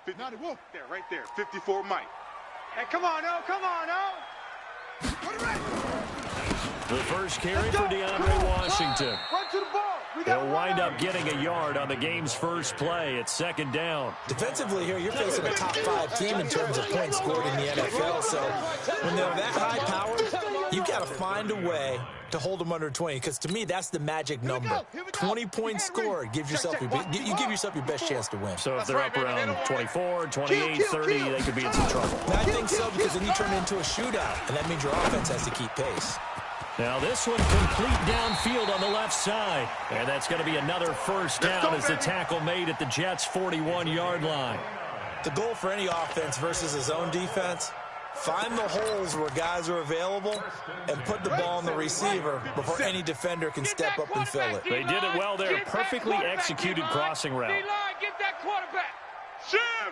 There, right there. 54 Mike. Hey, come on, O. Come on, O. The first carry for DeAndre Washington. Run to the ball. He'll wind up getting a yard on the game's first play. It's second down. Defensively here, you're facing a top-5 team in terms of points scored in the NFL. So when they're that high-powered, you've got to find a way to hold them under 20. Because to me, that's the magic number. 20 points scored gives yourself you give yourself your best chance to win. So if they're up around 24, 28, 30, they could be in some trouble. And I think so, because then you turn it into a shootout, and that means your offense has to keep pace. Now this one complete downfield on the left side. And that's going to be another first down as the tackle made at the Jets' 41-yard line. The goal for any offense versus a zone defense, find the holes where guys are available and put the ball on the receiver before any defender can step up and fill it. They did it well there. Perfectly executed crossing route. Get that quarterback. Shim.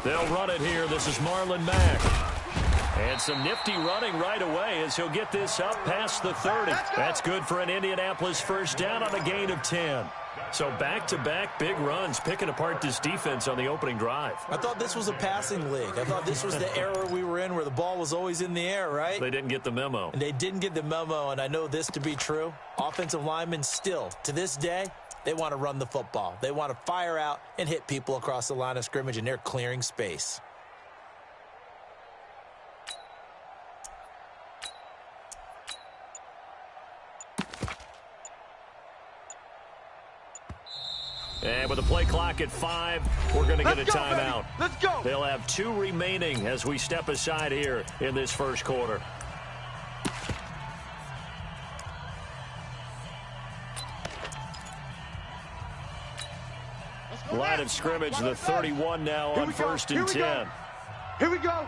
They'll run it here. This is Marlon Mack. And some nifty running right away as he'll get this up past the 30. That's good for an Indianapolis first down on a gain of 10. So back-to-back big runs, picking apart this defense on the opening drive. I thought this was a passing league. I thought this was the era we were in where the ball was always in the air, right? They didn't get the memo. And they didn't get the memo, and I know this to be true. Offensive linemen still, to this day, they want to run the football. They want to fire out and hit people across the line of scrimmage, and they're clearing space. And with the play clock at 5, we're going to get a timeout. Let's go. They'll have 2 remaining as we step aside here in this first quarter. Line of scrimmage, the 31 now on first and 10. Here we go.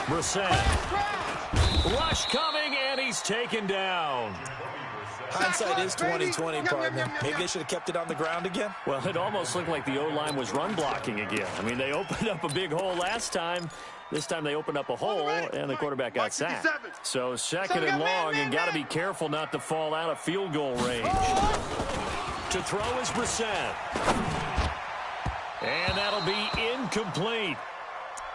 Brissett. Rush coming, and he's taken down. Hindsight is 20/20, partner. Maybe they should have kept it on the ground again. Well, it almost looked like the O-line was run blocking again. I mean, they opened up a big hole last time. This time they opened up a hole, and the quarterback got sacked. So second and long, and got to be careful not to fall out of field goal range. To throw is Brissett. And that'll be incomplete.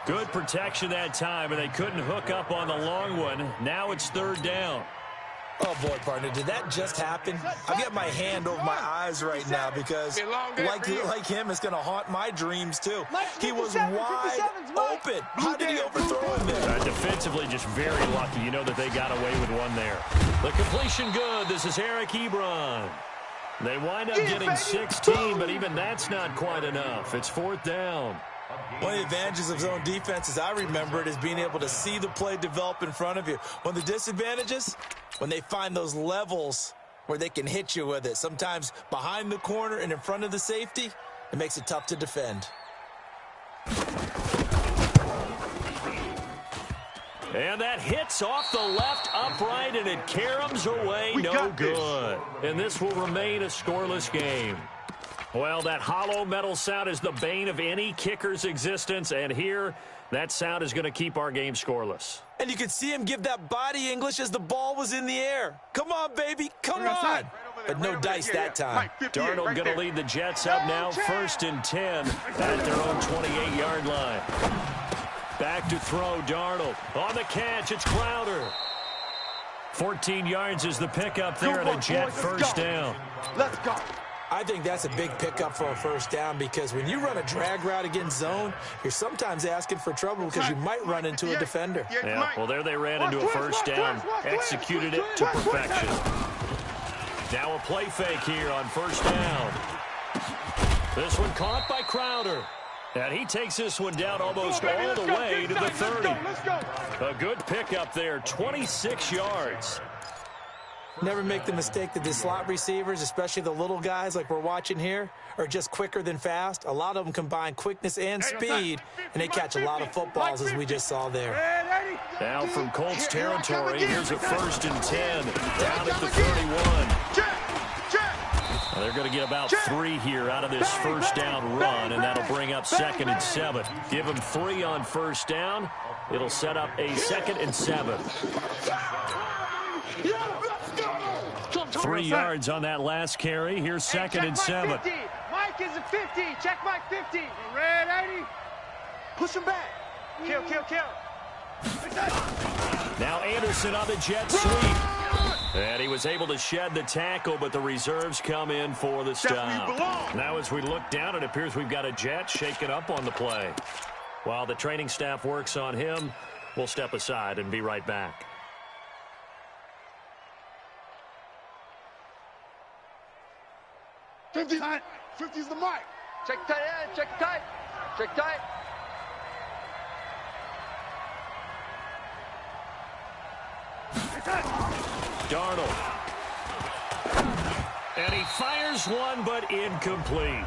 Good protection that time, and they couldn't hook up on the long one. Now it's third down. Oh, boy, partner, did that just happen? I've got my hand over my eyes right now because, like him, it's going to haunt my dreams, too. He was wide open. How did he overthrow him there? Defensively, just very lucky. You know that they got away with one there. The completion good. This is Eric Ebron. They wind up getting 16, but even that's not quite enough. It's fourth down. One of the advantages of zone defense, as I remember it, is being able to see the play develop in front of you. One of the disadvantages, when they find those levels where they can hit you with it, sometimes behind the corner and in front of the safety, it makes it tough to defend. And that hits off the left upright, and it caroms away, no good. And this will remain a scoreless game. Well, that hollow metal sound is the bane of any kicker's existence, and here, that sound is going to keep our game scoreless. And you could see him give that body English as the ball was in the air. Come on, baby, come on. But no dice that time. Darnold going to lead the Jets up now, first and 10 at their own 28-yard line. Back to throw, Darnold. On the catch, it's Crowder. 14 yards is the pickup there, and a Jet first down. Let's go. I think that's a big pickup for a first down, because when you run a drag route against zone, you're sometimes asking for trouble because you might run into a defender. Yeah, well, there they ran into a first down, executed it to perfection. Now a play fake here on first down. This one caught by Crowder. And he takes this one down almost all the way to the 30. A good pickup there, 26 yards. Never make the mistake that the slot receivers, especially the little guys like we're watching here, are just quicker than fast. A lot of them combine quickness and speed, and they catch a lot of footballs, as we just saw there. Now from Colts territory, here's a first and 10 down at the 31. They're going to get about 3 here out of this first down run, and that'll bring up second and 7. Give them 3 on first down. It'll set up a second and 7. 3 yards on that last carry. Here's second and 7. Mike is a 50. Check Mike 50. Red 80. Push him back. Kill. Now Anderson on the jet sweep. And he was able to shed the tackle, but the reserves come in for the stop. Now as we look down, it appears we've got a jet shaken up on the play. While the training staff works on him, we'll step aside and be right back. Fifty's the mic. Check tight end. Check tight. Check tight. Darnold. And he fires one, but incomplete.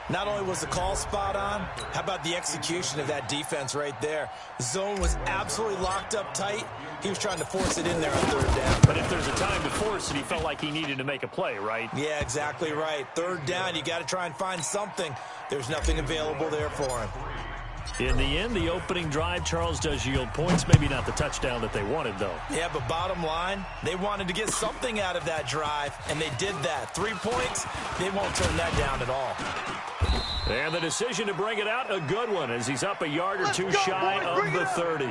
Not only was the call spot on, how about the execution of that defense right there? The zone was absolutely locked up tight. He was trying to force it in there on third down. But if there's a time to force it, he felt like he needed to make a play, right? Yeah, exactly right. Third down, you got to try and find something. There's nothing available there for him. In the end, the opening drive, Charles, does yield points. Maybe not the touchdown that they wanted, though. Yeah, but bottom line, they wanted to get something out of that drive, and they did that. 3 points, they won't turn that down at all. And the decision to bring it out, a good one, as he's up a yard or two shy of the 30.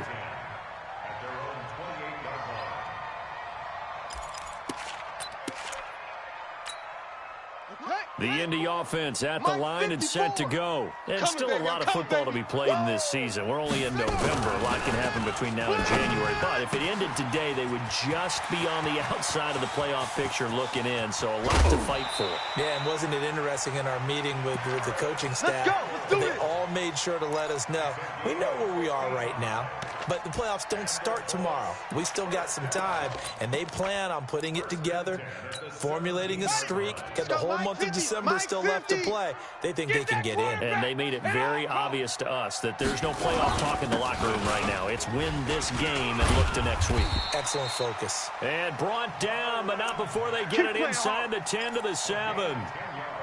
The Indy offense at the line and set to go. And still a lot of football to be played in this season. We're only in November. A lot can happen between now and January. But if it ended today, they would just be on the outside of the playoff picture looking in. So a lot to fight for. Yeah, and wasn't it interesting in our meeting with the coaching staff? They all made sure to let us know. We know where we are right now, but the playoffs don't start tomorrow. We still got some time, and they plan on putting it together, formulating a streak, got the whole month of December still left to play. They think they can get in. And they made it very obvious to us that there's no playoff talk in the locker room right now. It's win this game and look to next week. Excellent focus. And brought down, but not before they get it inside the 10 to the 7.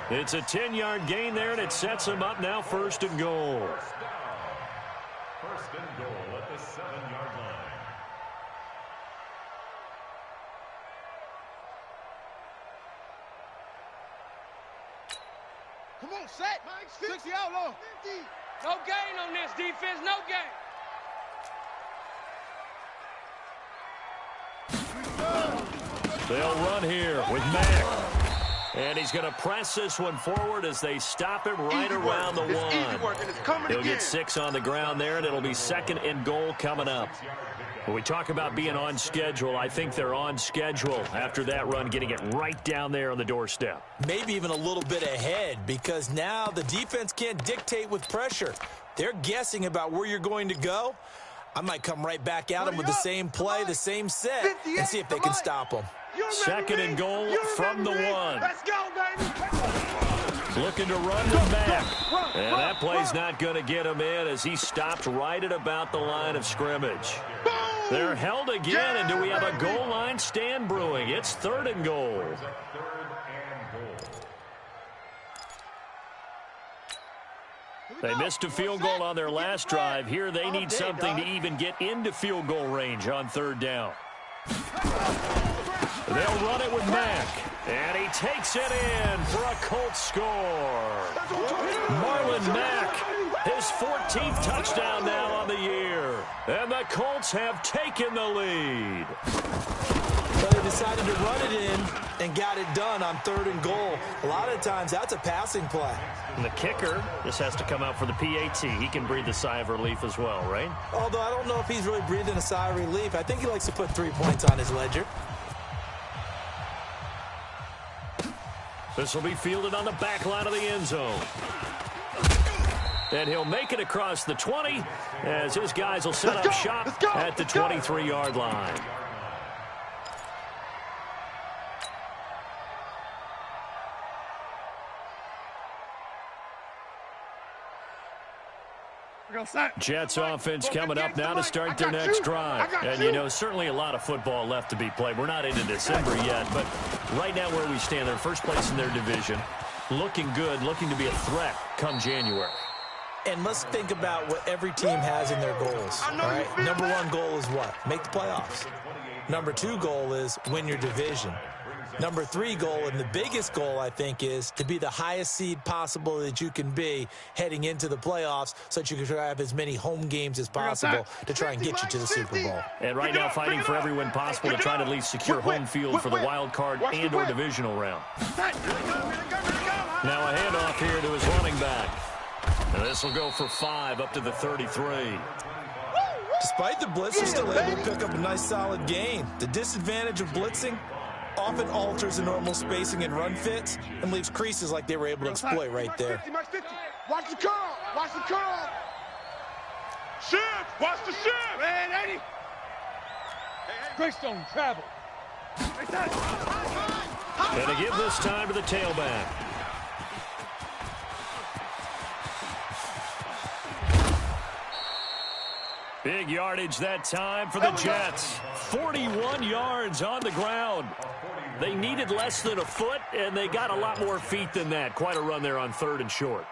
It's a 10-yard gain there, and it sets them up now 1st and goal. 1st and goal at the 7-yard line. Come on, set. 60 out low. No gain on this defense. No gain. They'll run here with Mack. And he's going to press this one forward as they stop it right around the 1. He'll get 6 on the ground there, and it'll be 2nd and goal coming up. When we talk about being on schedule, I think they're on schedule after that run, getting it right down there on the doorstep. Maybe even a little bit ahead, because now the defense can't dictate with pressure. They're guessing about where you're going to go. I might come right back at them with the same play, the same set, and see if they can stop them. 2nd and goal from the 1. Let's go, baby. Looking to run to Mack. And that play's not going to get him in as he stopped right at about the line of scrimmage. They're held again, and do we have a goal line stand brewing? It's 3rd and goal. They missed a field goal on their last drive. Here they need something to even get into field goal range on 3rd down. They'll run it with Mack. And he takes it in for a Colts score. Marlon Mack, his 14th touchdown now on the year. And the Colts have taken the lead. So they decided to run it in and got it done on 3rd and goal. A lot of times that's a passing play. And the kicker just has to come out for the PAT. He can breathe a sigh of relief as well, right? Although I don't know if he's really breathing a sigh of relief. I think he likes to put 3 points on his ledger. This will be fielded on the back line of the end zone. And he'll make it across the 20 as his guys will set up shop at the 23-yard line. Jets offense coming up now to start their next drive. And, you know, certainly a lot of football left to be played. We're not into December yet, but right now where we stand, they're first place in their division. Looking good, looking to be a threat come January. And let's think about what every team has in their goals. All right? Number 1 goal is what? Make the playoffs. Number 2 goal is win your division. Number 3 goal, and the biggest goal, I think, is to be the highest seed possible that you can be heading into the playoffs so that you can try to have as many home games as possible to try and get you to the Super Bowl. And right now fighting for every win possible to try to at least secure home field for the wild card and or divisional round. Now a handoff here to his running back. And this will go for 5 up to the 33. Despite the blitz, they're still able to pick up a nice solid gain. The disadvantage of blitzing often alters the normal spacing and run fits and leaves creases like they were able to exploit right there. Watch the curl. Watch the curl. Shift. Watch the shift. Man, 80. Greystone travel. And to give this time to the tailback. Big yardage that time for the Jets. 41 yards on the ground. They needed less than a foot, and they got a lot more feet than that. Quite a run there on 3rd and short.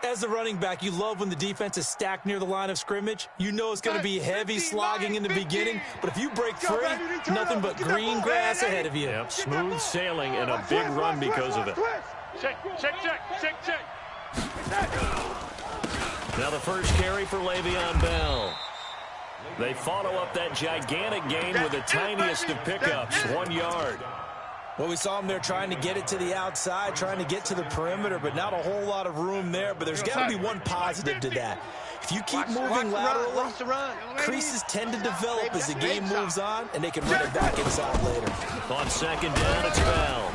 As a running back, you love when the defense is stacked near the line of scrimmage. You know it's going to be heavy slogging in the beginning, but if you break free, nothing but green grass ahead of you. Yep, smooth sailing and a big run because of it. Check. Now the first carry for Le'Veon Bell. They follow up that gigantic gain with the tiniest of pickups, 1 yard. Well, we saw him there trying to get it to the outside, trying to get to the perimeter, but not a whole lot of room there. But there's got to be one positive to that. If you keep moving laterally, creases tend to develop as the game moves on, and they can run it back inside later. On 2nd down, it's Bell.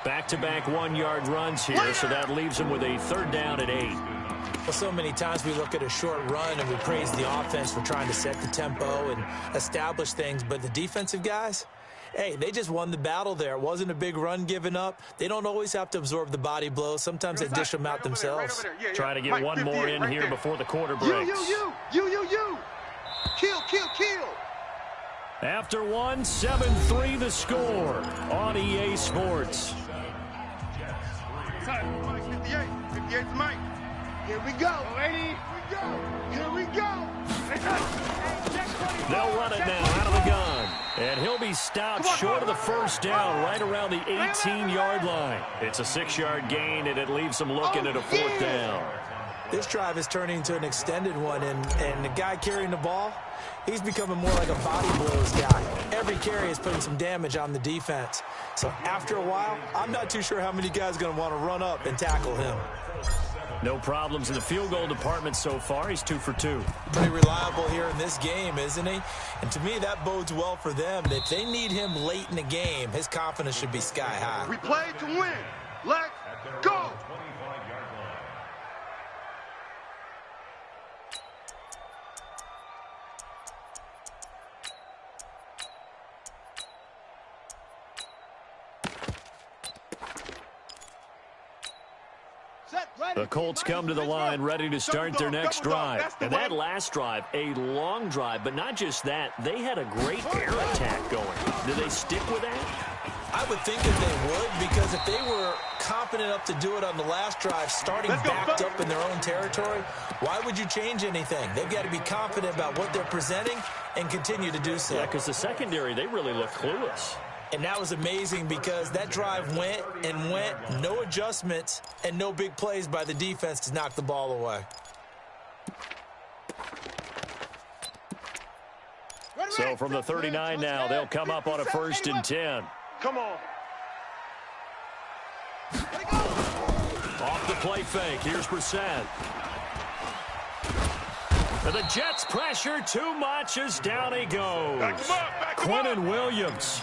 Back-to-back 1-yard runs here, so that leaves them with a 3rd down at 8. Well, so many times we look at a short run and we praise the offense for trying to set the tempo and establish things, but the defensive guys, hey, they just won the battle there. It wasn't a big run given up. They don't always have to absorb the body blows. Sometimes they dish them out themselves. Try to get one more in here before the quarter breaks. You. Kill. After one, 7-3 the score on EA Sports. 58's Mike. Here we go. Here we go. They'll run it now out of the gun. And he'll be stopped short of the 1st down right around the 18-yard line. It's a 6-yard gain, and it leaves them looking at a 4th down. This drive is turning into an extended one, and the guy carrying the ball, he's becoming more like a body blows guy. Every carry is putting some damage on the defense. So after a while, I'm not too sure how many guys are going to want to run up and tackle him. No problems in the field goal department so far. He's 2 for 2. Pretty reliable here in this game, isn't he? And to me, that bodes well for them. If they need him late in the game, his confidence should be sky high. We play to win. Let's go. The Colts come to the line ready to start their next drive. And that last drive, a long drive, but not just that. They had a great air attack going. Do they stick with that? I would think that they would, because if they were confident enough to do it on the last drive, starting backed up in their own territory, why would you change anything? They've got to be confident about what they're presenting and continue to do so. Yeah, because the secondary, they really look clueless. And that was amazing because that drive went, no adjustments, and no big plays by the defense to knock the ball away. So from the 39 now, they'll come up on a 1st and 10. Come on. Off the play fake. Here's Brissett. And the Jets pressure too much as down he goes. Quinnen Williams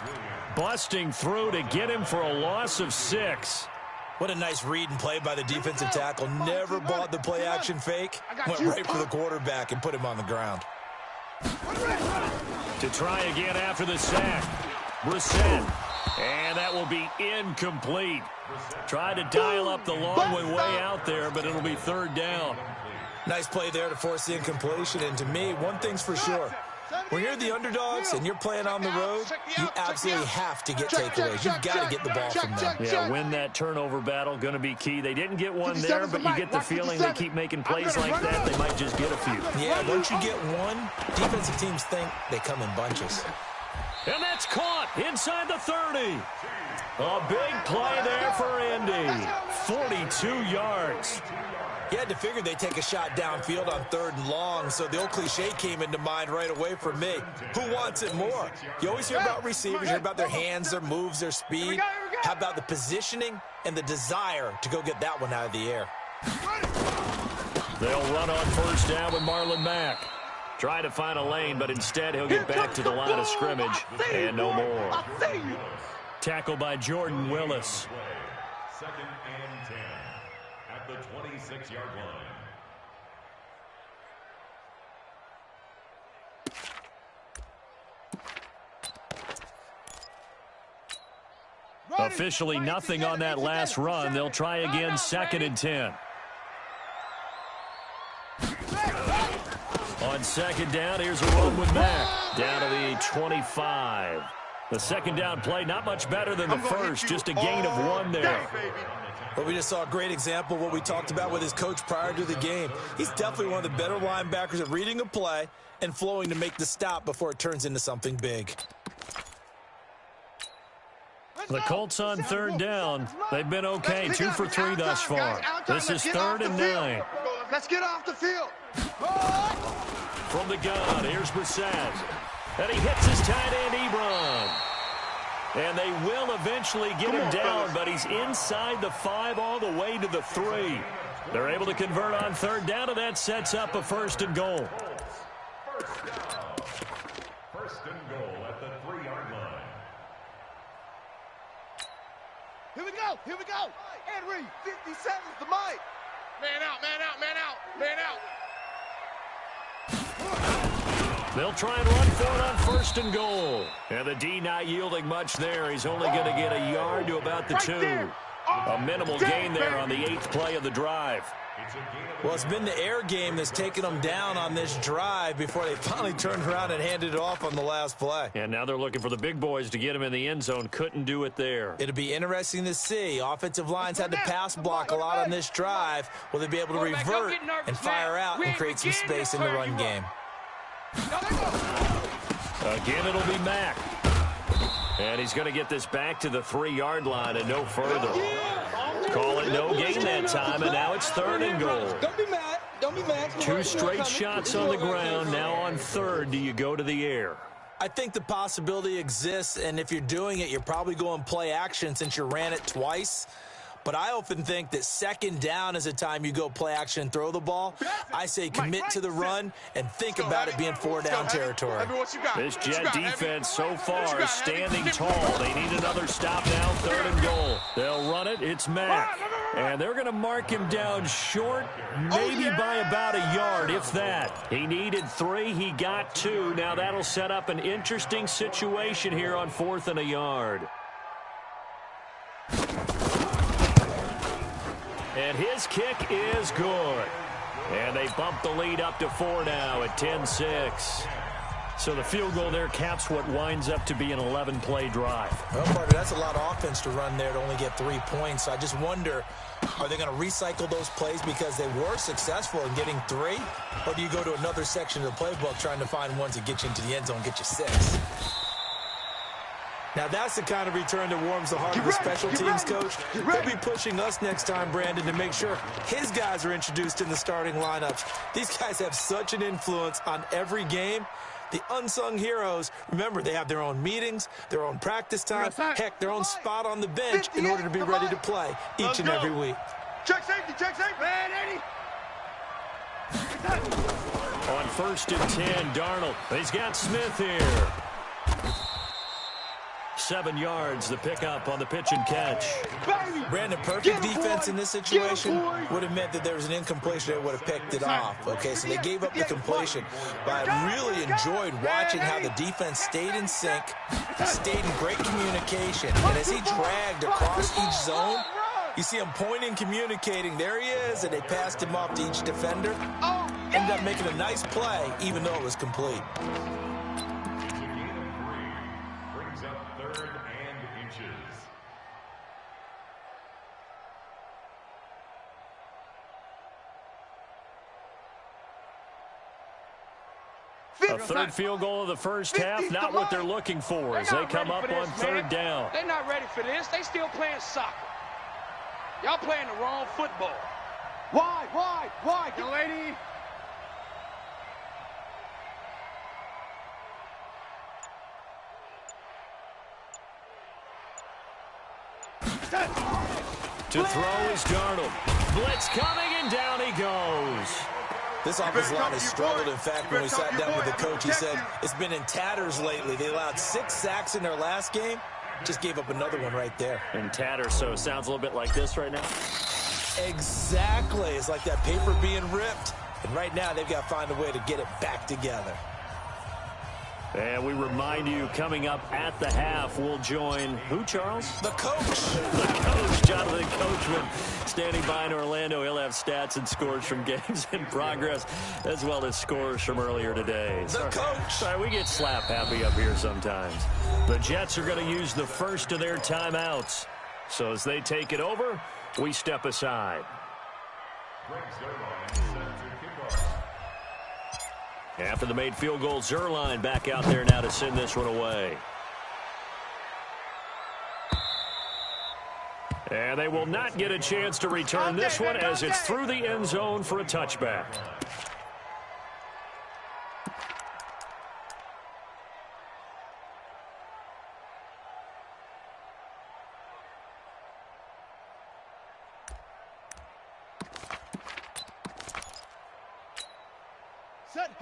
busting through to get him for a loss of 6. What a nice read and play by the defensive tackle. Never bought the play action fake. Went right for the quarterback and put him on the ground. To try again after the sack. Brissett. And that will be incomplete. Tried to dial up the long way out there, but it'll be 3rd down. Nice play there to force the incompletion. And to me, one thing's for sure. When you're the underdogs and you're playing on the road, you absolutely have to get takeaways. You've got to get the ball from them. Yeah, win that turnover battle, going to be key. They didn't get one there, but you get the feeling they keep making plays like that, they might just get a few. Yeah, once you get one, defensive teams think they come in bunches. And that's caught inside the 30. A big play there for Indy. 42 yards. You had to figure they'd take a shot downfield on 3rd and long, so the old cliche came into mind right away for me. Who wants it more? You always hear about receivers, you hear about their hands, their moves, their speed. How about the positioning and the desire to go get that one out of the air? They'll run on 1st down with Marlon Mack. Trying to find a lane, but instead he'll get back to the line of scrimmage and no more. Tackled by Jordan Willis. 2nd and 10 at the 26-yard line. Officially nothing on that last run. They'll try again 2nd and 10. On 2nd down, here's a run with Mack. Down to the 25. The 2nd down play, not much better than the first. Just a gain of 1 there. Well, we just saw a great example of what we talked about with his coach prior to the game. He's definitely one of the better linebackers at reading a play and flowing to make the stop before it turns into something big. The Colts on 3rd down. They've been okay, 2 for 3 thus far. This is 3rd and 9. Let's get off the field. From the gun, here's Brissett. And he hits his tight end, Ebron. And they will eventually get him down, but he's inside the 5 all the way to the 3. They're able to convert on 3rd down, and that sets up a 1st and goal. First and goal at the 3-yard line. Here we go. Here we go. Henry, 57's the mic. Man out, man out, man out, man out. They'll try and run for it on 1st and goal. And the D not yielding much there. He's only going to get a yard to about the 2. A minimal gain there on the 8th play of the drive. Well, it's been the air game that's taken them down on this drive before they finally turned around and handed it off on the last play. And now they're looking for the big boys to get him in the end zone. Couldn't do it there. It'll be interesting to see. Offensive lines had to pass block a lot on this drive. Will they be able to revert and fire out and create some space in the run game? Again, it'll be Mack. And he's going to get this back to the 3-yard line and no further. Call it no gain that time, and now it's 3rd and goal. Don't be mad. Don't be mad. 2 straight shots on the ground. Now on 3rd, do you go to the air? I think the possibility exists, and if you're doing it, you're probably going play action since you ran it twice. But I often think that 2nd down is a time you go play action and throw the ball. I say commit to the run and think about it being 4-down territory. This Jet defense so far is standing tall. They need another stop now, 3rd and goal. They'll run it. It's Mack. And they're going to mark him down short, maybe by about a yard, if that. He needed 3. He got 2. Now that'll set up an interesting situation here on 4th and a yard. And his kick is good. And they bump the lead up to 4 now at 10-6. So the field goal there caps what winds up to be an 11-play drive. Well, Parker, that's a lot of offense to run there to only get 3 points. So I just wonder, are they going to recycle those plays because they were successful in getting 3? Or do you go to another section of the playbook trying to find ones that get you into the end zone, get you 6? Now, that's the kind of return that warms the heart of the special teams coach. They'll be pushing us next time, Brandon, to make sure his guys are introduced in the starting lineups. These guys have such an influence on every game. The unsung heroes, remember, they have their own meetings, their own practice time, heck, their own spot on the bench in order to be ready to play each and every week. Check safety, man, Eddie. On 1st and 10, Darnold. He's got Smith here. 7 yards, the pickup on the pitch and catch. Brandon, perfect defense in this situation would have meant that there was an incompletion that would have picked it off. Okay, so they gave up the completion. But I really enjoyed watching how the defense stayed in sync, stayed in great communication. And as he dragged across each zone, you see him pointing, communicating. There he is, and they passed him off to each defender. Ended up making a nice play, even though it was complete. A third field goal of the first half, not what they're looking for as they come up on third down. They're not ready for this. They still playing soccer. Y'all playing the wrong football. Wide. Young lady. To throw is Darnold. Blitz coming, and down he goes. This offensive line has struggled. In fact, when we sat down with the coach, he said it's been in tatters lately. They allowed 6 sacks in their last game. Just gave up another one right there. In tatters, so it sounds a little bit like this right now. Exactly. It's like that paper being ripped. And right now, they've got to find a way to get it back together. And we remind you, coming up at the half, we'll join who, Charles? The coach. The coach, Jonathan Coachman, standing by in Orlando. He'll have stats and scores from games in progress, as well as scores from earlier today. The coach. Sorry, we get slap happy up here sometimes. The Jets are going to use the first of their timeouts. So as they take it over, we step aside. After the made field goal, Zerline back out there now to send this one away. And they will not get a chance to return this one as it's through the end zone for a touchback.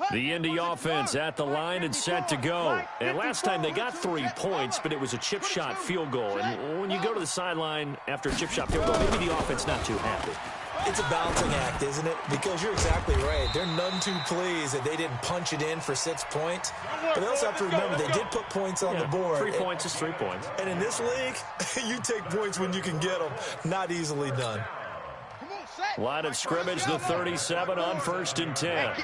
The Indy offense at the line and set to go. And last time they got 3 points, but it was a chip shot field goal. And when you go to the sideline after a chip shot field goal, maybe the offense not too happy. It's a balancing act, isn't it? Because you're exactly right. They're none too pleased that they didn't punch it in for 6 points. But they also have to remember they did put points on the board. 3 points is 3 points. And in this league, you take points when you can get them. Not easily done. Line of scrimmage, the 37 on 1st and 10.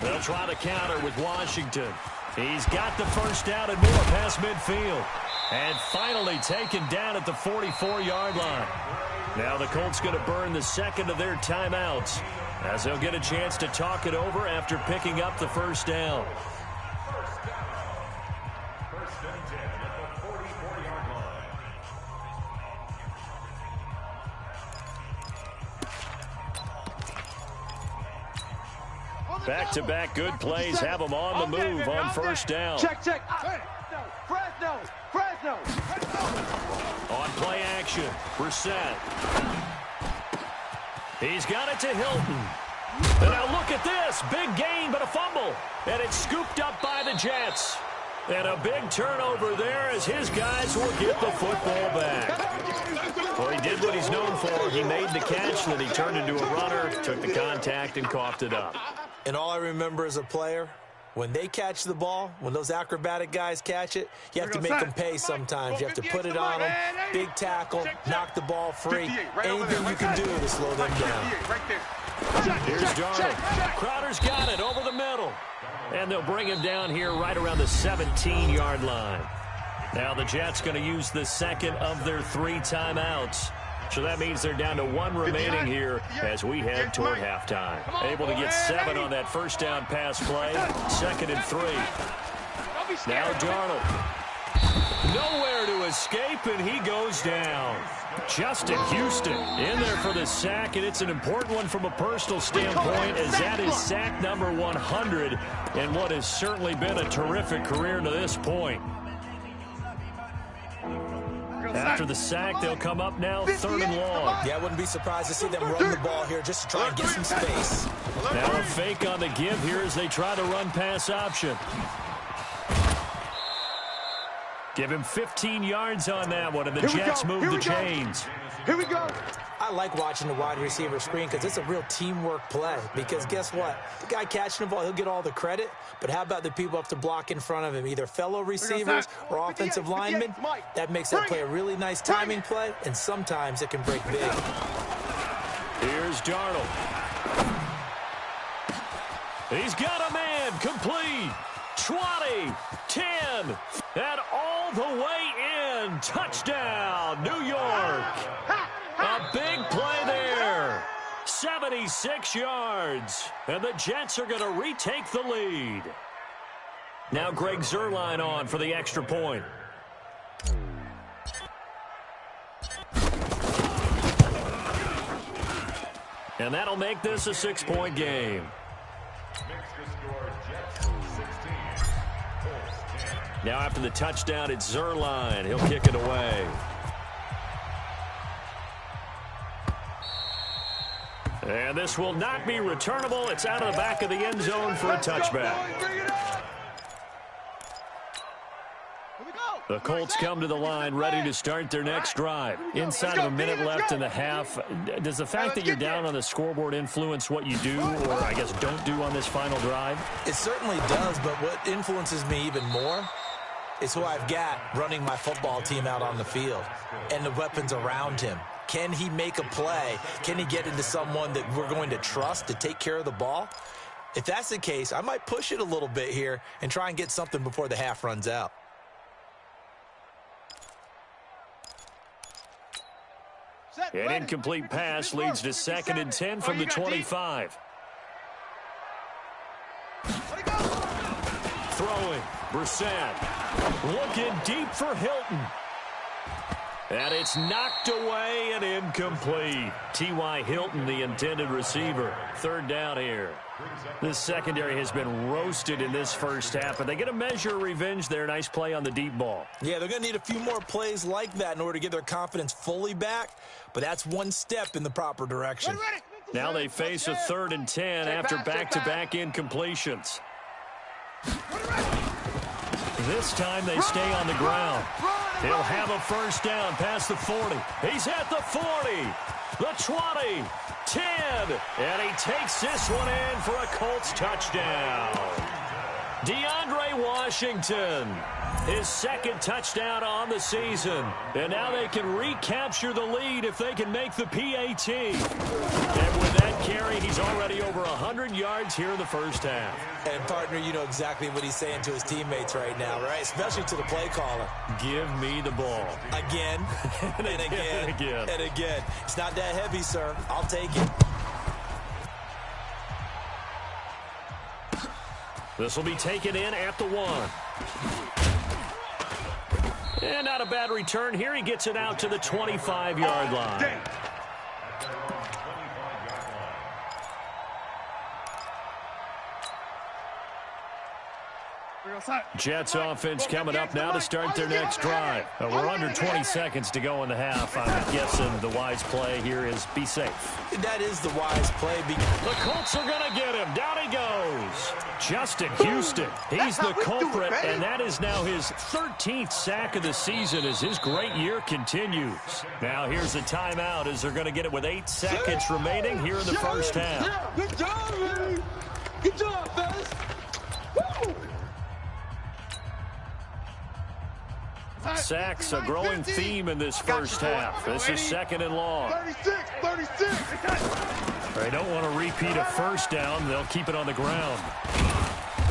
They'll try to counter with Washington. He's got the first down and more past midfield. And finally taken down at the 44-yard line. Now the Colts going to burn the second of their timeouts as they'll get a chance to talk it over after picking up the first down. First and 10 at the 44-yard line. Back-to-back good plays have them on the move on first down. Check. Fresno. On play action, Brissett. He's got it to Hilton. And now look at this. Big gain, but a fumble. And it's scooped up by the Jets. And a big turnover there as his guys will get the football back. Well, he did what he's known for. He made the catch, then he turned into a runner, took the contact, and coughed it up. And all I remember as a player, when they catch the ball, when those acrobatic guys catch it, you have to make them pay sometimes. You have to put it on them, big tackle, knock the ball free. Anything you can do to slow them down. Here's Darnold. Crowder's got it over the middle. And they'll bring him down here right around the 17-yard line. Now the Jets going to use the second of their 3 timeouts. So that means they're down to 1 remaining here as we head toward halftime. Able to get 7 on that first down pass play. 2nd and 3. Now Darnold. Nowhere to escape, and he goes down. Justin Houston in there for the sack, and it's an important one from a personal standpoint as that is sack number 100 and what has certainly been a terrific career to this point. After the sack, they'll come up now 3rd and long. Yeah, I wouldn't be surprised to see them run the ball here just to try and get some space. Now a fake on the give here as they try to run pass option. Give him 15 yards on that one, and the Jets move the chains. Here we go. I like watching the wide receiver screen because it's a real teamwork play. Because guess what? The guy catching the ball, he'll get all the credit. But how about the people up to block in front of him, either fellow receivers or offensive linemen? That makes that play a really nice timing play, and sometimes it can break big. Here's Darnold. He's got a man complete. 20, 10, and all the way in. Touchdown, New York. A big play there. 76 yards. And the Jets are going to retake the lead. Now Greg Zuerlein on for the extra point. And that'll make this a 6-point game. Now after the touchdown, it's Zuerlein. He'll kick it away. And this will not be returnable. It's out of the back of the end zone for a touchback. The Colts come to the line ready to start their next drive. Inside of a minute left in the half. Does the fact that you're down on the scoreboard influence what you do, or I guess don't do on this final drive? It certainly does, but what influences me even more is who I've got running my football team out on the field and the weapons around him. Can he make a play? Can he get into someone that we're going to trust to take care of the ball? If that's the case, I might push it a little bit here and try and get something before the half runs out. An incomplete pass leads to 2nd and 10 from the 25. Throwing, Brissett. Looking deep for Hilton. And it's knocked away and incomplete. T.Y. Hilton, the intended receiver. 3rd down here. This secondary has been roasted in this first half, but they get a measure of revenge there. Nice play on the deep ball. Yeah, they're going to need a few more plays like that in order to get their confidence fully back, but that's one step in the proper direction. Now they face a 3rd and 10 after back-to-back incompletions. This time they stay on the ground. He'll have a first down past the 40. He's at the 40, the 20, 10, and he takes this one in for a Colts touchdown. DeAndre Washington, his 2nd touchdown on the season. And now they can recapture the lead if they can make the PAT. And with that carry, he's already over 100 yards here in the first half. And, partner, you know exactly what he's saying to his teammates right now, right? Especially to the play caller. Give me the ball. Again, and again, and again. It's not that heavy, sir. I'll take it. This will be taken in at the 1. And not a bad return here. He gets it out to the 25-yard line. Jets offense coming up now to start their next drive. We're under 20 seconds to go in the half. I'm guessing the wise play here is be safe. That is the wise play. The Colts are going to get him. Down he goes. Justin Houston. He's the culprit, and that is now his 13th sack of the season as his great year continues. Now here's a timeout as they're going to get it with 8 seconds remaining here in the first half. Good job, man. Good job, fellas. Woo! Sacks, a growing theme in this first half. This is 2nd and long. 36. They don't want to repeat a first down. They'll keep it on the ground.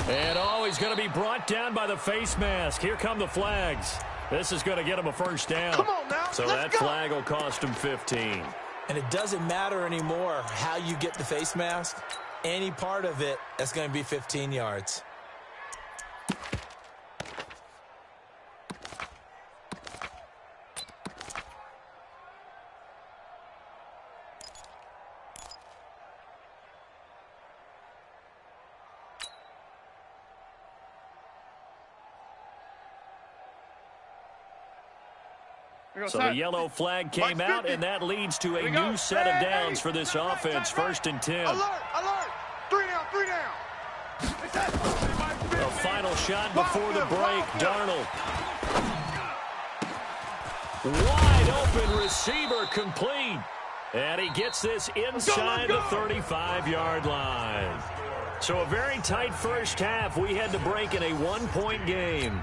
And he's going to be brought down by the face mask. Here come the flags. This is going to get him a first down. Come on now. So that flag will cost him 15. And it doesn't matter anymore how you get the face mask. Any part of it, that's going to be 15 yards. So the yellow flag came out, and that leads to a new set of downs for this offense. 1st and 10. Alert! 3 down. A final shot before the break. Darnold. Wide open receiver complete. And he gets this inside the 35-yard line. So a very tight first half. We had to break in a 1-point game.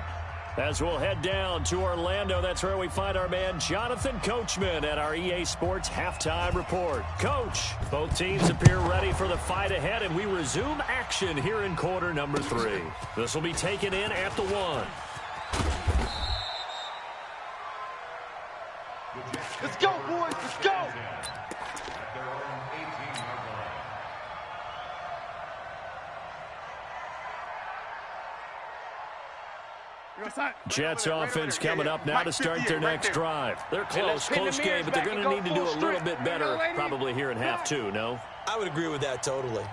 As we'll head down to Orlando, that's where we find our man Jonathan Coachman at our EA Sports Halftime Report. Coach, both teams appear ready for the fight ahead, and we resume action here in quarter number 3. This will be taken in at the 1. Let's go, boys. Let's go. Jets offense coming up now to start their next drive. They're close game, but they're going to need to do a little bit better probably here in half two, no? I would agree with that totally.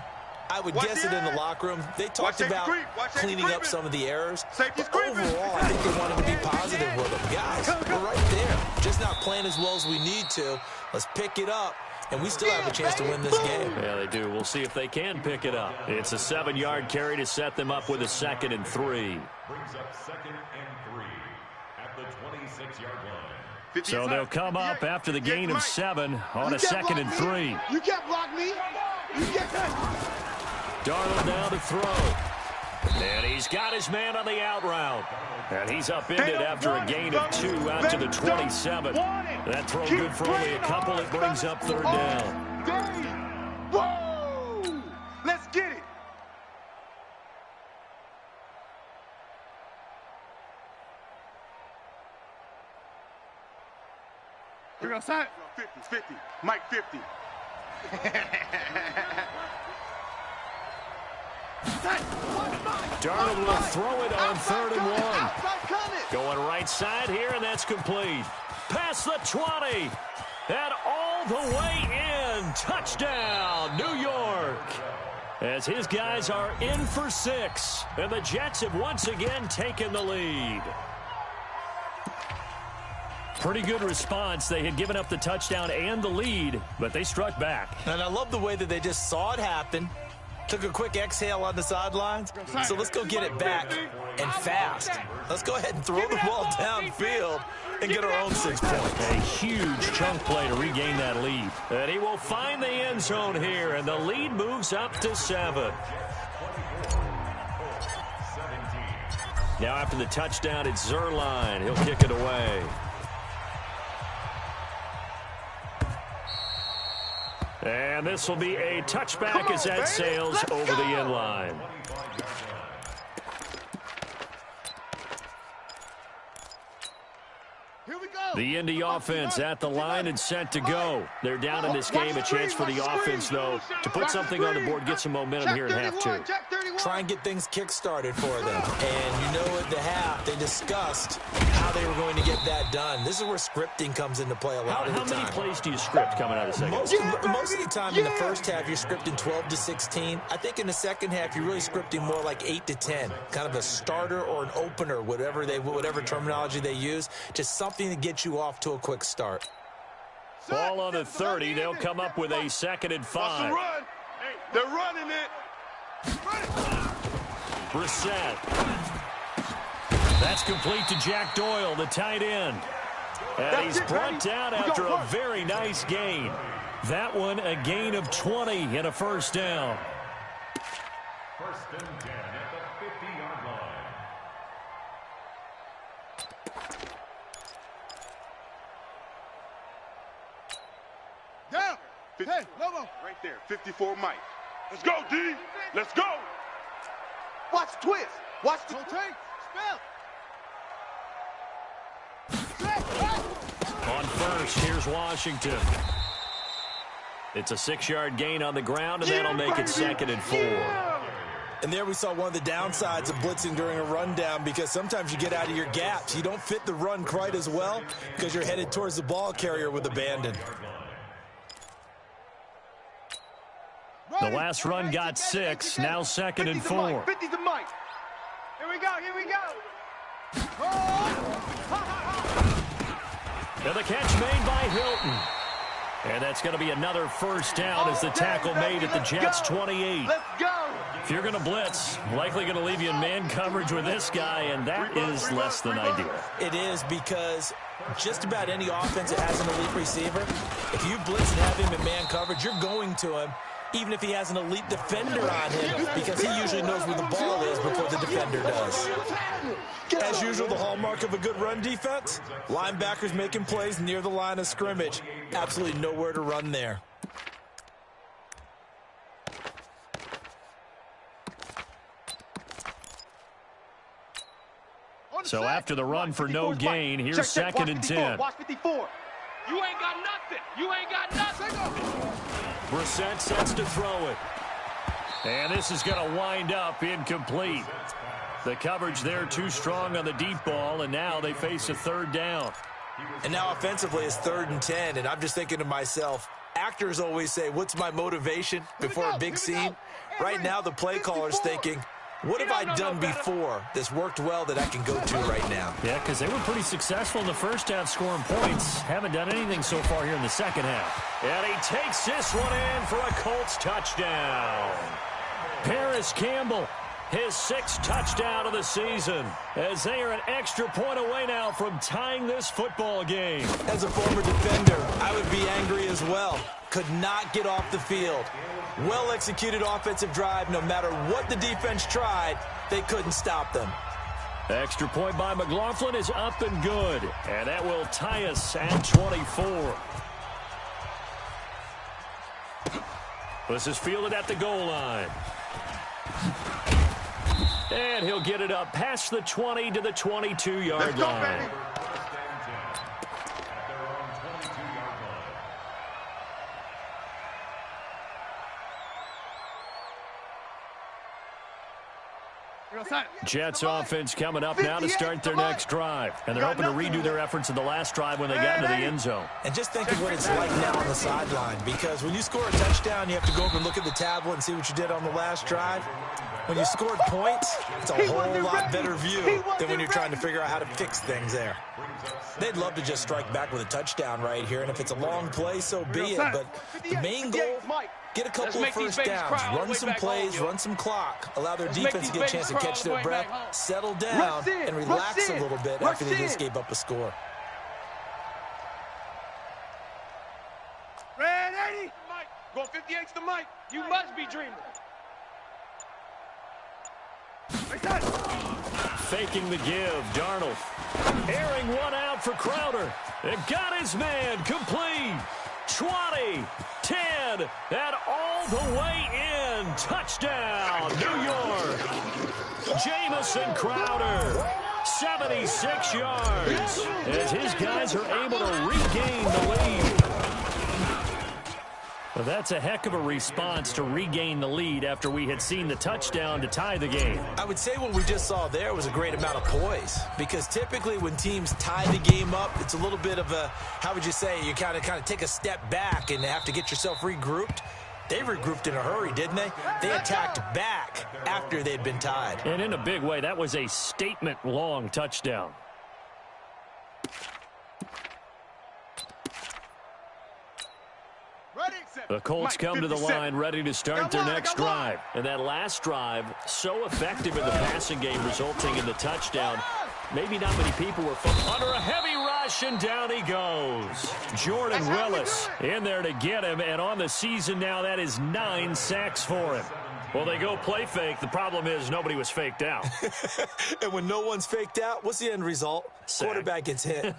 I would guess it in the locker room. They talked about cleaning up some of the errors. But overall, I think they wanted to be positive with them. Guys, we're right there. Just not playing as well as we need to. Let's pick it up, and we still have a chance to win this game. Yeah, they do. We'll see if they can pick it up. It's a 7-yard carry to set them up with a 2nd and 3. Brings up 2nd and 3 at the 26-yard line. So they'll come up after the gain of 7 on a 2nd and 3. You can't block me. You can't. Darnold now to throw. And he's got his man on the out route. And he's upended after a gain of 2 out to the 27. That throw good for only a couple. It brings up 3rd down. Whoa! Let's get it. We're going to sign 50. Mike 50. Darnold will throw it on 3rd and 1. Going right side here, and that's complete. Past the 20. And all the way in. Touchdown, New York. As his guys are in for 6. And the Jets have once again taken the lead. Pretty good response. They had given up the touchdown and the lead, but they struck back. And I love the way that they just saw it happen. Took a quick exhale on the sidelines. So let's go get it back and fast. Let's go ahead and throw the ball downfield and get our own 6 points. A huge chunk play to regain that lead. And he will find the end zone here, and the lead moves up to 7. Now after the touchdown, it's Zerline. He'll kick it away. And this will be a touchback as that sails over the end line. The Indy offense at the line and set to go. They're down in this game. A chance for the offense, though, to put something on the board, get some momentum here in half two. Try and get things kick-started for them. And you know at the half, they discussed how they were going to get that done. This is where scripting comes into play a lot of the time. How many plays do you script coming out of the second? Most of the time in the first half, you're scripting 12 to 16. I think in the second half, you're really scripting more like 8 to 10. Kind of a starter or an opener, whatever terminology they use. Just something to get you off to a quick start. Ball on the 30. They'll come up with a 2nd and 5. They're running it. Brissett. That's complete to Jack Doyle, the tight end. And he's brought down after a very nice gain. That one a gain of 20 and a 1st down. 1st and 10 at the 50-yard line. Down. Hey, Lobo. Right there. 54 Mike. Let's go, D. Let's go. Watch the twist. Watch the take. On first, here's Washington. It's a 6-yard gain on the ground, and that'll make it 2nd and 4. And there we saw one of the downsides of blitzing during a rundown, because sometimes you get out of your gaps. You don't fit the run quite as well because you're headed towards the ball carrier with abandon. The last run got 6, now 2nd and 4. 50 to Mike. Here we go, here we go. And the catch made by Hilton. And that's going to be another 1st down as the tackle made at the Jets' 28. Let's go. If you're going to blitz, likely going to leave you in man coverage with this guy, and that is less than ideal. It is, because just about any offense that has an elite receiver, if you blitz and have him in man coverage, you're going to him, even if he has an elite defender on him, because he usually knows where the ball is before the defender does. As usual, the hallmark of a good run defense, linebackers making plays near the line of scrimmage. Absolutely nowhere to run there. So after the run for no gain, here's 2nd and 10. Watch 54. You ain't got nothing. You ain't got nothing. Brissett sets to throw it. And this is going to wind up incomplete. The coverage there too strong on the deep ball, and now they face a third down. And now offensively it's 3rd and 10, and I'm just thinking to myself, actors always say, what's my motivation before a big scene? Right now the play caller's thinking, what have I done before that's worked well that I can go to right now? Yeah, because they were pretty successful in the first half scoring points. Haven't done anything so far here in the second half. And he takes this one in for a Colts touchdown. Paris Campbell, his 6th touchdown of the season, as they are an extra point away now from tying this football game. As a former defender, I would be angry as well. Could not get off the field. Well-executed offensive drive. No matter what the defense tried, they couldn't stop them. Extra point by McLaughlin is up and good, and that will tie us at 24. This is fielded at the goal line. And he'll get it up past the 20 to the 22-yard line. Jets offense coming up now to start their next drive. And they're hoping to redo their efforts in the last drive when they got into the end zone. And just think of what it's like now on the sideline, because when you score a touchdown, you have to go over and look at the tablet and see what you did on the last drive. When you scored points, it's a whole lot better view than when you're trying to figure out how to fix things there. They'd love to just strike back with a touchdown right here, and if it's a long play, so be it. But the main goal, get a couple of first downs, run some plays, run some clock, allow their defense to get a chance to catch their breath, settle down, and relax a little bit after they just gave up a score. Red 80, Mike. Going 58 to Mike. You must be dreaming. Faking the give, Darnold. Airing one out for Crowder. It got his man complete. 20, 10, and all the way in. Touchdown, New York. Jamison Crowder, 76 yards, as his guys are able to regain the lead. Well, that's a heck of a response to regain the lead after we had seen the touchdown to tie the game. I would say what we just saw there was a great amount of poise, because typically when teams tie the game up, it's a little bit of a, how would you say, you kind of take a step back and have to get yourself regrouped. They regrouped in a hurry, didn't they? They attacked back after they'd been tied. And in a big way, that was a statement-long touchdown. The Colts come to the line ready to start their next drive. And that last drive, so effective in the passing game, resulting in the touchdown. Maybe not many people were under a heavy rush, and down he goes. Jordan Willis in there to get him, and on the season now, that is 9 sacks for him. Well, they go play fake. The problem is nobody was faked out. And when no one's faked out, what's the end result? Sack. Quarterback gets hit.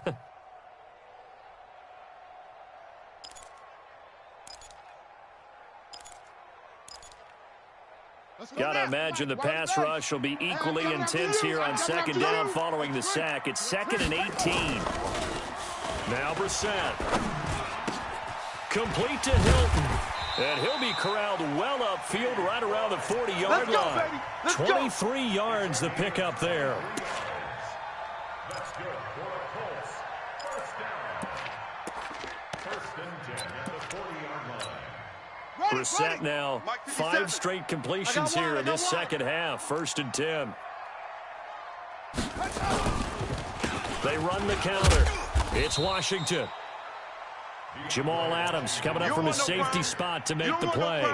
Got to imagine the pass rush will be equally intense here on second down following the sack. It's 2nd and 18. Now Brissett. Complete to Hilton. And he'll be corralled well upfield right around the 40-yard line. 23 yards the pickup there. That's good for the Colts. First down. First and 10 at the 40-yard line. Brissett now 5 straight completions here in this second half. 1st and 10. They run the counter. It's Washington. Jamal Adams coming up from his safety spot to make the play.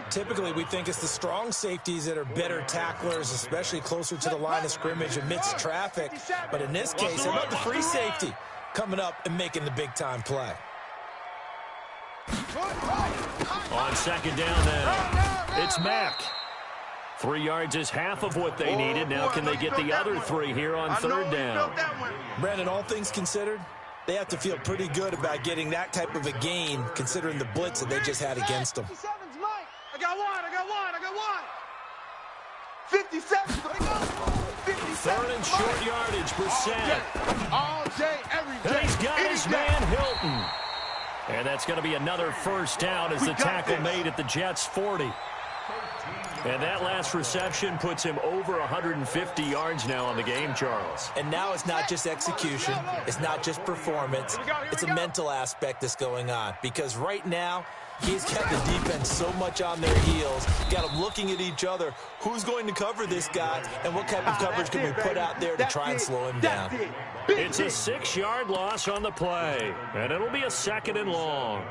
Typically, we think it's the strong safeties that are better tacklers, especially closer to the line of scrimmage amidst traffic. But in this case, how about the free safety coming up and making the big-time play? On second down then, it's Mack. 3 yards is half of what they needed. Now can they get the other 3 here on third down? Brandon, all things considered, they have to feel pretty good about getting that type of a gain, considering the blitz that they just had against them. I got one. 57. 3rd and short yardage, Brissett. All day, every day. He's got his man Hilton. And that's going to be another first down as the tackle made at the Jets' 40. And that last reception puts him over 150 yards now on the game, Charles. And now it's not just execution. It's not just performance. It's a mental aspect that's going on. Because right now, he's kept the defense so much on their heels, got them looking at each other. Who's going to cover this guy, and what type of coverage can we put out there to try and slow him down? It's a 6-yard loss on the play, and it'll be a 2nd and long.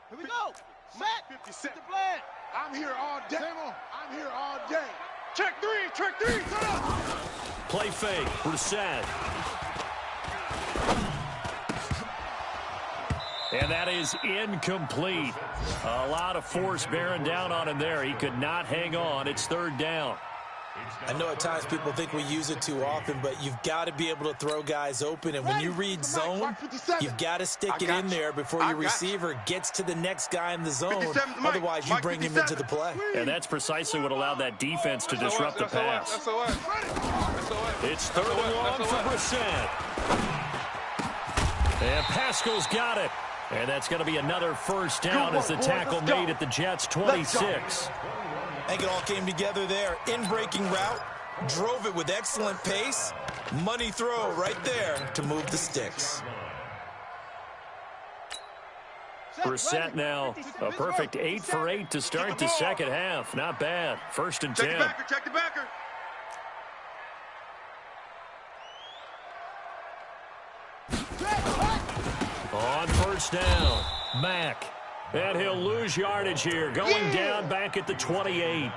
Here we go. Set. 50 Cent. The plan. I'm here all day. I'm here all day. Check three. Set up. Play fake. Brissett. And that is incomplete. A lot of force bearing down on him there. He could not hang on. It's 3rd down. I know at times people think we use it too often, but you've got to be able to throw guys open. And when you read zone, you've got to stick it in there before your receiver gets to the next guy in the zone. Otherwise, you bring him into the play. And that's precisely what allowed that defense to disrupt the pass. It's 3rd and long for Brissett. And Pascal's got it. And that's going to be another 1st down as the tackle made at the Jets' 26. I think it all came together there. In-breaking route, drove it with excellent pace. Money throw right there to move the sticks. Brissett now a perfect 8 for 8 to start the second half. Not bad. 1st and 10. Check the backer. On 1st down, Mack. And he'll lose yardage here, going down back at the 28.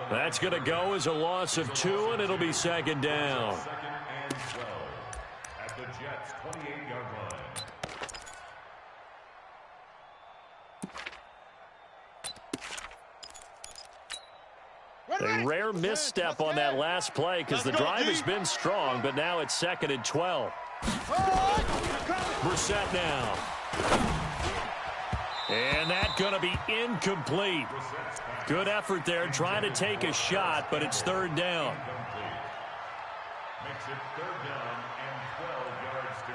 That's going to go as a loss of 2, and it'll be 2nd down. 2nd and 12 at the Jets' 28-yard line. A rare misstep on that last play because the drive has been strong, but now it's 2nd and 12. Brissett now. And that's going to be incomplete. Good effort there trying to take a shot, but it's 3rd down. Makes it 3rd down and 12 yards to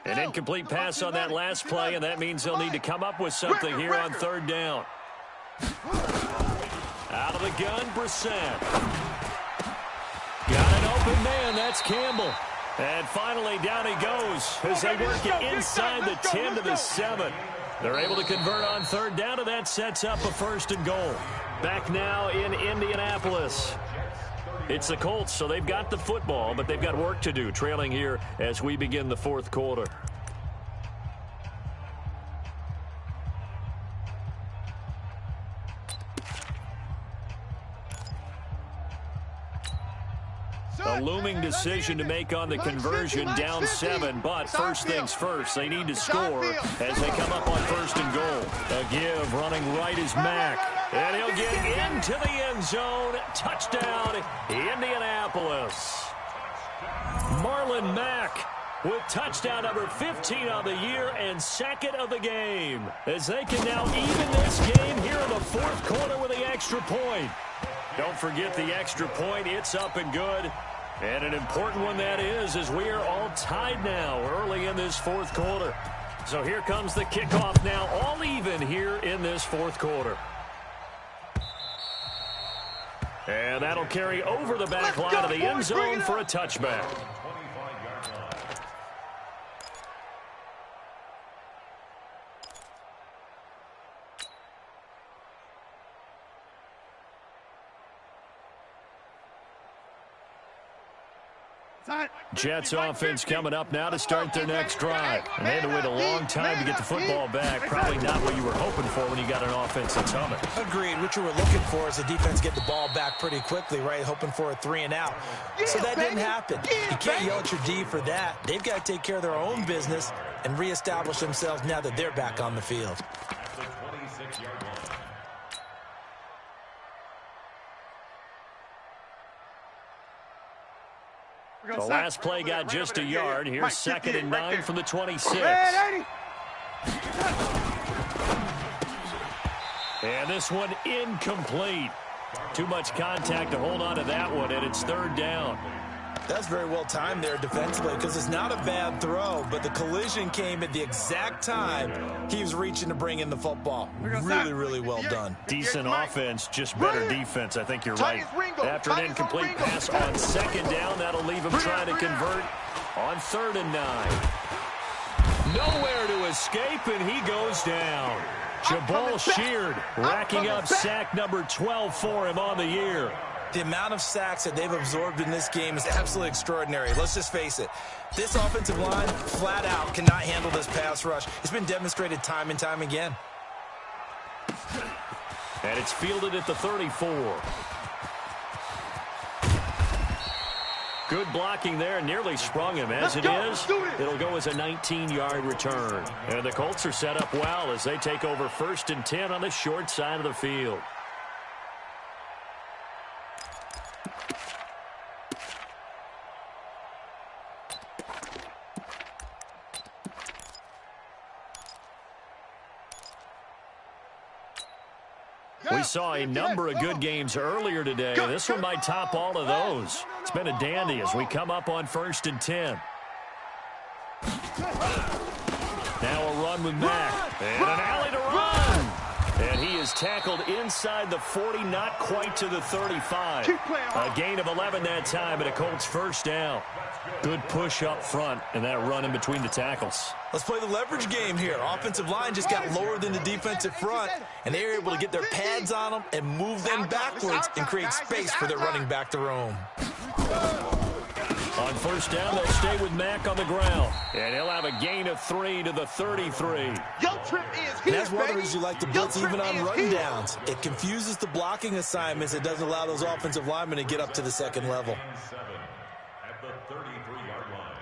go. An incomplete pass on that last play, and that means they'll need to come up with something here on 3rd down. Out of the gun, Brissett. Got an open man. That's Campbell. And finally, down he goes as they work it inside the 10 to the 7. They're able to convert on 3rd down, and that sets up a 1st and goal. Back now in Indianapolis. It's the Colts, so they've got the football, but they've got work to do, trailing here as we begin the 4th quarter. A looming decision to make on the conversion, down 7, but first things first, they need to score as they come up on 1st and goal. A give, running right is Mack, and he'll get into the end zone. Touchdown, Indianapolis. Marlon Mack with touchdown number 15 on the year and 2nd of the game, as they can now even this game here in the 4th quarter with the extra point. Don't forget the extra point. It's up and good. And an important one that is, as we are all tied now early in this 4th quarter. So here comes the kickoff now, all even here in this 4th quarter. And that'll carry over the back line of the end zone for a touchback. Jets offense coming up now to start their next drive. And they had to wait a long time to get the football back. Probably not what you were hoping for when you got an offense that's humming. Agreed. What you were looking for is the defense get the ball back pretty quickly, right? Hoping for a 3 and out. So that didn't happen. You can't yell at your D for that. They've got to take care of their own business and reestablish themselves now that they're back on the field. At the 26-yard line. The last play got just a yard. Here's 2nd and 9 from the 26. And this one incomplete. Too much contact to hold on to that one, and it's 3rd down. That's very well timed there defensively because it's not a bad throw, but the collision came at the exact time he was reaching to bring in the football. Really, really well done. Decent offense, just better defense. I think you're right. After an incomplete pass on second down, that'll leave him trying to convert on 3rd and 9. Nowhere to escape, and he goes down. Jabal Sheard racking up sack number 12 for him on the year. The amount of sacks that they've absorbed in this game is absolutely extraordinary. Let's just face it. This offensive line, flat out, cannot handle this pass rush. It's been demonstrated time and time again. And it's fielded at the 34. Good blocking there, nearly sprung him. As it is, it'll go as a 19-yard return. And the Colts are set up well as they take over 1st and 10 on the short side of the field. We saw a number of good games earlier today. This one might top all of those. It's been a dandy as we come up on 1st and 10. Now a run with Mack. And an alley to run. And he is tackled inside the 40, not quite to the 35. A gain of 11 that time and a Colts 1st down. Good push up front and that run in between the tackles. Let's play the leverage game here. Offensive line just got lower than the defensive front, and they were able to get their pads on them and move them backwards and create space for their running back to roam. On 1st down, they'll stay with Mack on the ground. And he'll have a gain of 3 to the 33. And that's one of the reasons you like to blitz even on rundowns. It confuses the blocking assignments. It doesn't allow those offensive linemen to get up to the second level. At the 33-yard line.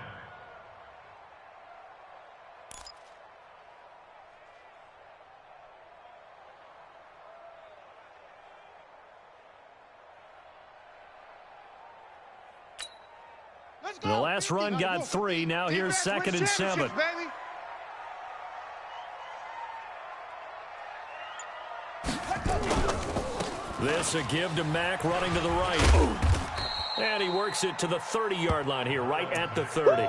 The last run got 3. Now here's 2nd and 7. This a give to Mack running to the right. And he works it to the 30-yard line here, right at the 30.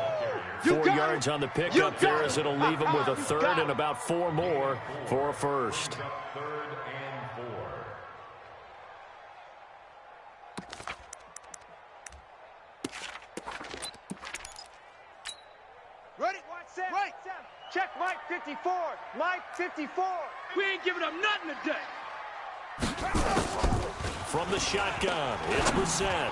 4 yards on the pickup there as it'll leave him with a 3rd and about 4 more for a 1st. 3rd and 4. Ready? Right. Check Mike 54. Mike 54. We ain't giving up nothing today. From the shotgun, it's Brissett.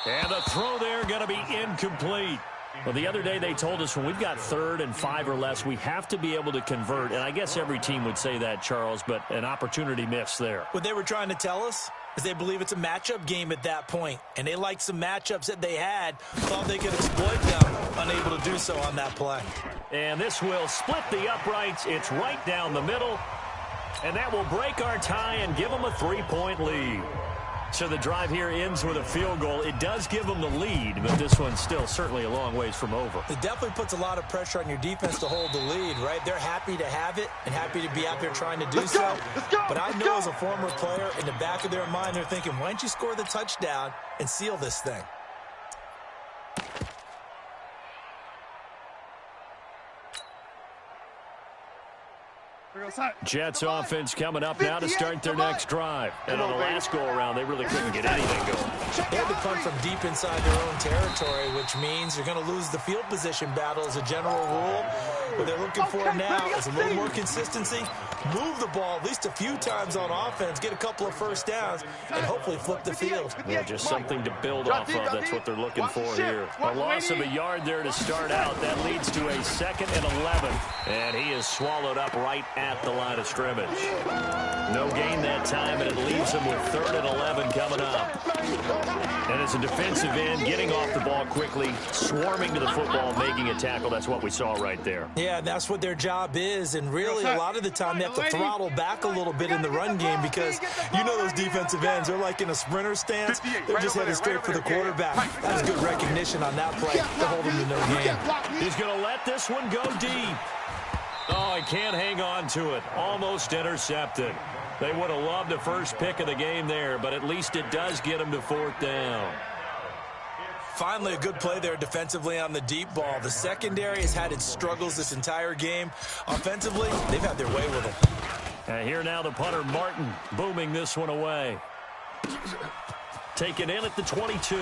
And the throw there going to be incomplete. Well, the other day they told us when we've got 3rd and 5 or less, we have to be able to convert. And I guess every team would say that, Charles, but an opportunity missed there. What they were trying to tell us is they believe it's a matchup game at that point. And they liked some matchups that they had, thought they could exploit them, unable to do so on that play. And this will split the uprights. It's right down the middle. And that will break our tie and give them a 3-point lead. So the drive here ends with a field goal. It does give them the lead, but this one's still certainly a long ways from over. It definitely puts a lot of pressure on your defense to hold the lead, right? They're happy to have it and happy to be out there trying to do so. But I know as a former player, in the back of their mind, they're thinking, why don't you score the touchdown and seal this thing? Jets offense coming up now to start their next drive. And on the last go-around, they really couldn't get anything going. They had to come from deep inside their own territory, which means you're going to lose the field position battle as a general rule. What they're looking for now is a little more consistency, move the ball at least a few times on offense, get a couple of 1st downs, and hopefully flip the field. Yeah, just something to build off of. That's what they're looking for here. A loss of a yard there to start out. That leads to a 2nd and 11. And he is swallowed up right at the line of scrimmage. No gain that time, and it leaves him with 3rd and 11 coming up. And as a defensive end, getting off the ball quickly, swarming to the football, making a tackle. That's what we saw right there. Yeah, that's what their job is, and really a lot of the time they have to throttle back a little bit in the run game because you know those defensive ends, they're like in a sprinter stance. They're just headed straight for the quarterback. That's good recognition on that play to hold him to no gain. He's going to let this one go deep. Oh, he can't hang on to it. Almost intercepted. They would have loved the first pick of the game there, but at least it does get him to 4th down. Finally, a good play there defensively on the deep ball. The secondary has had its struggles this entire game. Offensively, they've had their way with them. And here now the punter, Martin, booming this one away. Taken in at the 22.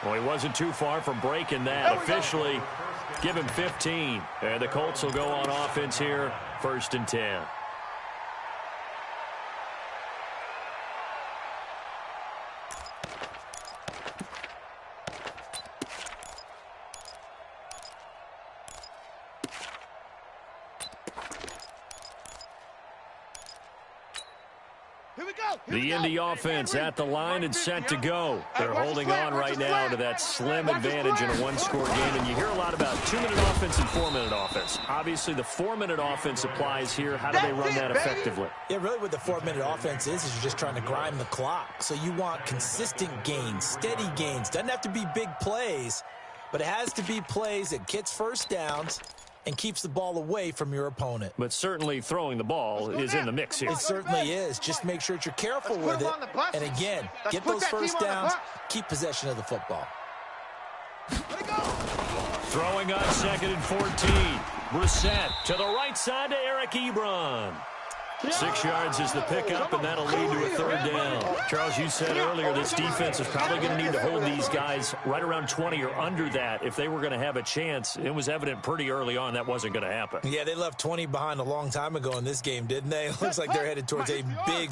Well, he wasn't too far from breaking that. Officially, give him 15. And the Colts will go on offense here, 1st and 10. The Indy offense at the line and set to go. They're holding on right now to that slim advantage in a one-score game. And you hear a lot about 2-minute offense and 4-minute offense. Obviously, the 4-minute offense applies here. How do they run that effectively? Yeah, really what the 4-minute offense is you're just trying to grind the clock. So you want consistent gains, steady gains. Doesn't have to be big plays, but it has to be plays that gets first downs and keeps the ball away from your opponent. But certainly throwing the ball is in the mix here. It certainly is. Just make sure that you're careful with it. And again, get those first downs, keep possession of the football. Throwing on 2nd and 14. Brissett to the right side to Eric Ebron. 6 yards is the pickup, and that'll lead to a 3rd down. Charles, you said earlier this defense is probably going to need to hold these guys right around 20 or under that if they were going to have a chance. It was evident pretty early on that wasn't going to happen. Yeah, they left 20 behind a long time ago in this game, didn't they? It looks like they're headed towards a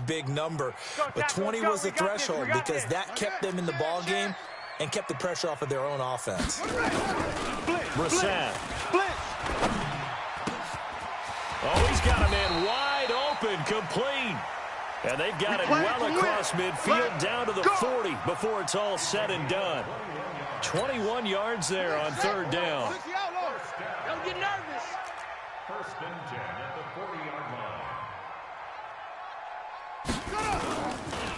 big number. But 20 was the threshold because that kept them in the ball game and kept the pressure off of their own offense. Brissett. Oh, he's got a man wide open, complete. And they've got it well across midfield down to the 40 before it's all said and done. 21 yards there on 3rd down. Don't get nervous. 1st and 10 at the 40-yard line.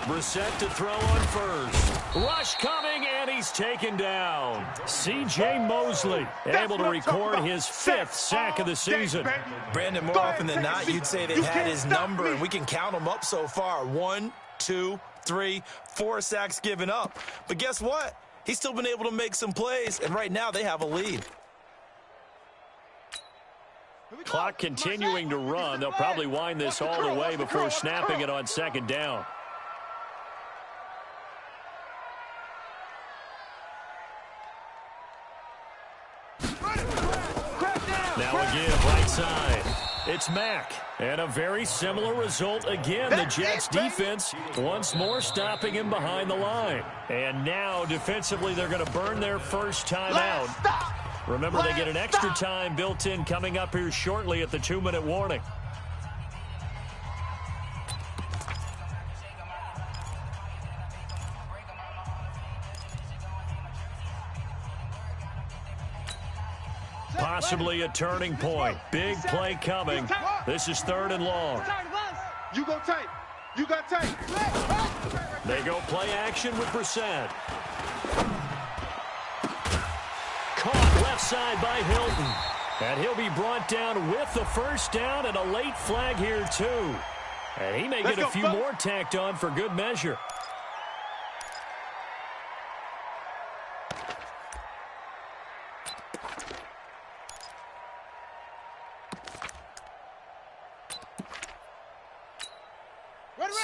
Brissett to throw on first. Rush coming, and he's taken down. C.J. Mosley able to record his 5th sack of the season. Brandon, more often than not, you'd say they've had his number, and we can count them up so far. 1, 2, 3, 4 sacks given up. But guess what? He's still been able to make some plays, and right now they have a lead. Clock continuing to run. They'll probably wind this all the way before snapping it on 2nd down. Now again, right side. It's Mack. And a very similar result again. The Jets defense once more stopping him behind the line. And now defensively they're going to burn their first time out. Remember, they get an extra time built in coming up here shortly at the 2-minute warning. Possibly a turning point. Big play coming. This is 3rd and long. You go tight. You got tight. They go play action with Brissett. Caught left side by Hilton. And he'll be brought down with the 1st down and a late flag here too. And he may get a few more tacked on for good measure.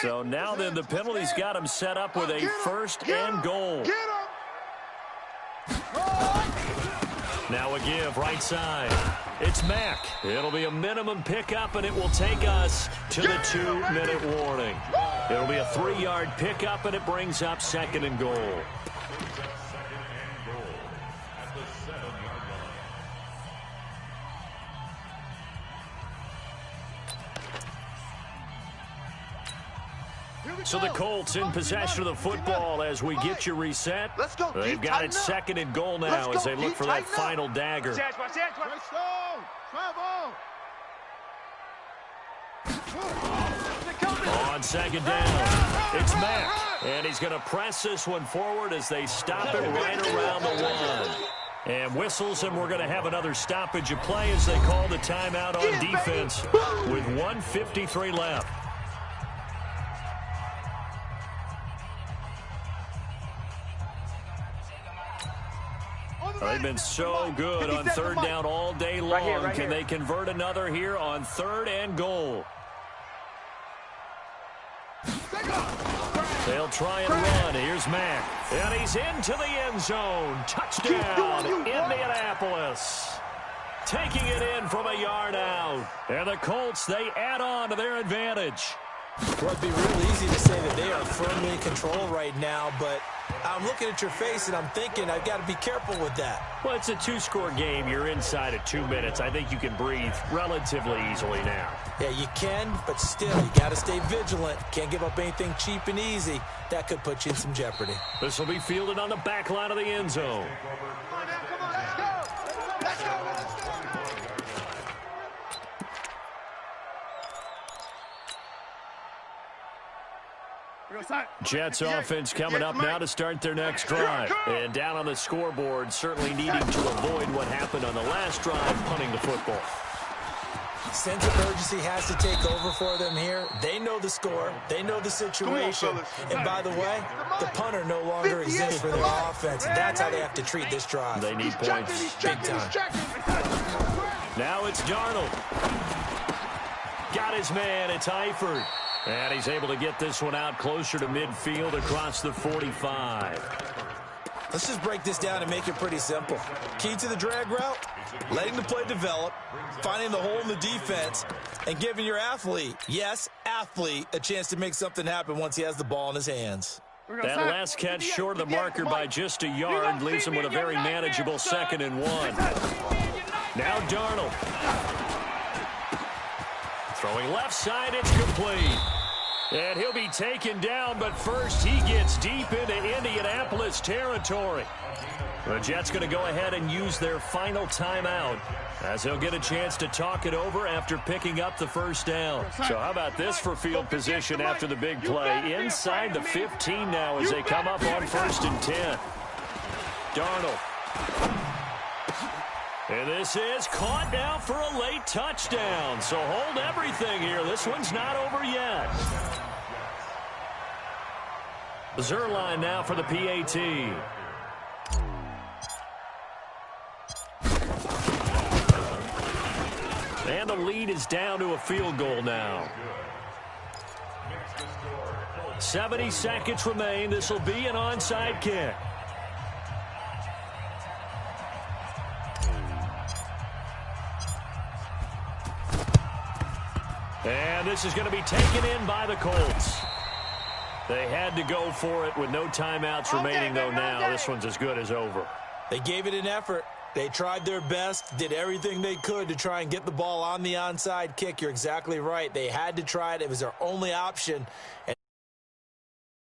So now then the penalty's got him set up with a 1st and goal. Now a give right side. It's Mack. It'll be a minimum pickup, and it will take us to the 2-minute warning. It'll be a 3-yard pickup, and it brings up 2nd and goal. So the Colts in possession of the football as we get you reset. They've got it 2nd and goal now as they look for that final dagger. On 2nd down, it's Mack. And he's going to press this one forward as they stop it right around the 1. And whistles, and we're going to have another stoppage of play as they call the timeout on defense with 1:53 left. They've been so good on third down all day long. Can they convert another here on 3rd and goal? They'll try and run. Here's Mack. And he's into the end zone. Touchdown, Indianapolis. Taking it in from a yard out. And the Colts, they add on to their advantage. Well, it'd be real easy to say that they are firmly in control right now, but I'm looking at your face and I'm thinking I've got to be careful with that. Well, it's a 2-score game. You're inside of 2 minutes. I think you can breathe relatively easily now. Yeah, you can, but still, you got to stay vigilant. Can't give up anything cheap and easy. That could put you in some jeopardy. This will be fielded on the back line of the end zone. Come on now, come on, let's go. Let's go, let's go. Jets offense coming up now to start their next drive. And down on the scoreboard, certainly needing to avoid what happened on the last drive, punting the football. Sense of urgency has to take over for them here. They know the score. They know the situation. And by the way, the punter no longer exists for their offense. That's how they have to treat this drive. They need points big time. Now it's Darnold. Got his man. It's Eifert. And he's able to get this one out closer to midfield across the 45. Let's just break this down and make it pretty simple. Key to the drag route, letting the play develop, finding the hole in the defense, and giving your athlete, yes, athlete, a chance to make something happen once he has the ball in his hands. That last catch short of the marker by just a yard leaves him with a very manageable 2nd and 1. Now Darnold. Throwing left side, it's complete. And he'll be taken down, but first he gets deep into Indianapolis territory. The Jets going to go ahead and use their final timeout as he'll get a chance to talk it over after picking up the 1st down. So how about this for field position after the big play? Inside the 15 now as they come up on 1st and 10. Darnold. And this is caught now for a late touchdown. So hold everything here. This one's not over yet. Zerline now for the PAT. And the lead is down to a field goal now. 70 seconds remain. This will be an onside kick. And this is going to be taken in by the Colts. They had to go for it with no timeouts remaining, though, now. This one's as good as over. They gave it an effort. They tried their best, did everything they could to try and get the ball on the onside kick. You're exactly right. They had to try it. It was their only option. And